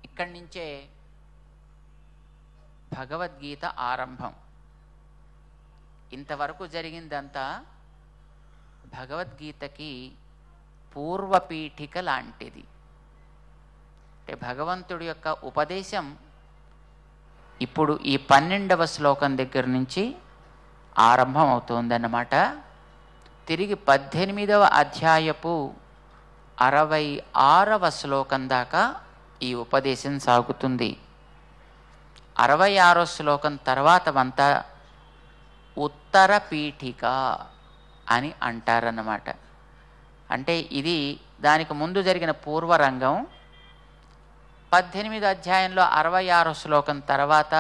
ఇక్కడి నుంచే భగవద్గీత ఆరంభం. ఇంతవరకు జరిగిందంతా భగవద్గీతకి పూర్వపీఠిక లాంటిది. అంటే భగవంతుడి యొక్క ఉపదేశం ఇప్పుడు ఈ 12వ శ్లోకం దగ్గర నుంచి ఆరంభం అవుతోందన్నమాట. తిరిగి 18వ అధ్యాయపు 66వ శ్లోకం దాకా ఈ ఉపదేశం సాగుతుంది. 66వ శ్లోకం తర్వాతవంతా ఉత్తర పీఠిక అని అంటారన్నమాట. అంటే ఇది దానికి ముందు జరిగిన పూర్వరంగం. 18వ అధ్యాయంలో 66వ శ్లోకం తర్వాత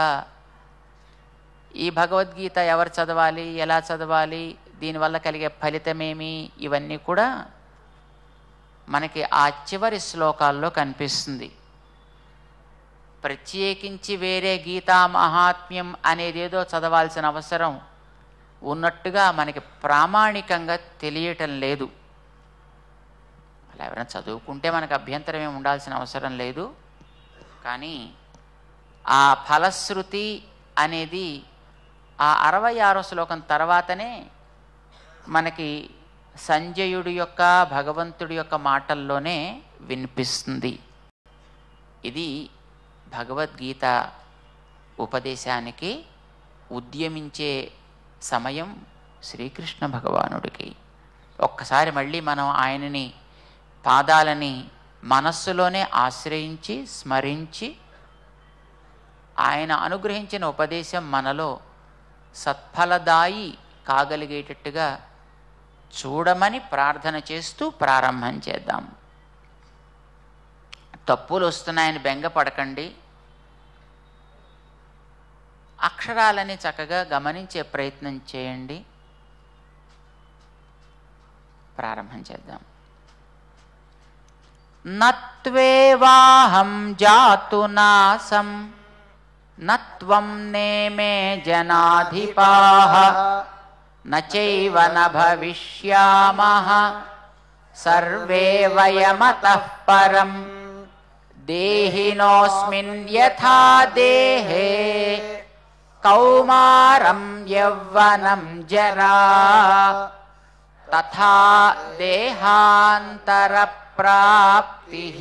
ఈ భగవద్గీత ఎవరు చదవాలి, ఎలా చదవాలి, దీనివల్ల కలిగే ఫలితమేమి, ఇవన్నీ కూడా మనకి ఆ చివరి శ్లోకాల్లో కనిపిస్తుంది. ప్రత్యేకించి వేరే గీతా మహాత్మ్యం అనేదేదో చదవాల్సిన అవసరం ఉన్నట్టుగా మనకి ప్రామాణికంగా తెలియటం లేదు. అలా ఎవరైనా చదువుకుంటే మనకు అభ్యంతరం ఏమి ఉండాల్సిన అవసరం లేదు. కానీ ఆ ఫలశ్రుతి అనేది ఆ 66వ శ్లోకం తర్వాతనే మనకి సంజయుడి యొక్క భగవంతుడి యొక్క మాటల్లోనే వినిపిస్తుంది. ఇది భగవద్గీత ఉపదేశానికి ఉద్యమించే సమయం శ్రీకృష్ణ భగవానుడికి. ఒక్కసారి మళ్ళీ మనం ఆయనని పాదాలని మనస్సులోనే ఆశ్రయించి స్మరించి ఆయన అనుగ్రహించిన ఉపదేశం మనలో సత్ఫలదాయి కాగలిగేటట్టుగా చూడమని ప్రార్థన చేస్తూ ప్రారంభం చేద్దాం. తప్పులు వస్తున్నాయని బెంగపడకండి. అక్షరాలని చక్కగా గమనించే ప్రయత్నం చేయండి. ప్రారంభం చేద్దాం. నత్వేవాహం జాతు నాసం నత్వం నేమే జనాధిపాః నచైవ న భవిష్యామః సర్వే వయమతః పరం దేహినోస్మిన్ యథా దేహే కౌమారం యవ్వనం జరా తథా దేహాంతర ప్రాప్తిః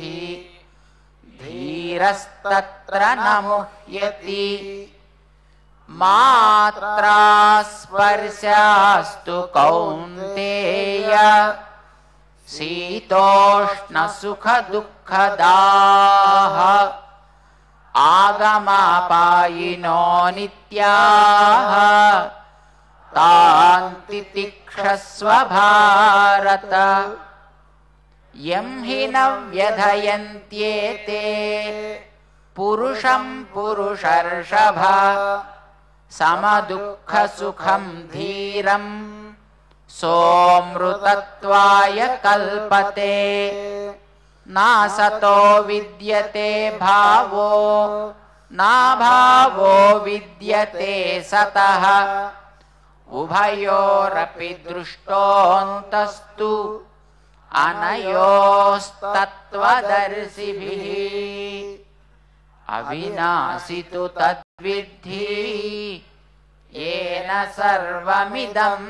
ధీరస్తత్ర న ముహ్యతి మాత్రా స్పర్శాస్తు కౌంతేయ శీతోష్ణ సుఖ దుఃఖదాః ఆగమాపాయినో నిత్యాః తాన్ తితిక్షస్వ భారత యం హి న వ్యధయంత్యేతే పురుషం పురుషర్షభ సమదుఃఖ సుఖం ధీరం సోమృతత్వాయ కల్పతే నాసతో విద్యతే భావో నా భావో విద్యతే సతః ఉభయోరపి దృష్టోంతస్తు అనయోస్తత్వదర్శిభిః అవినాశి తు తద్విద్ధి येन सर्वमिदं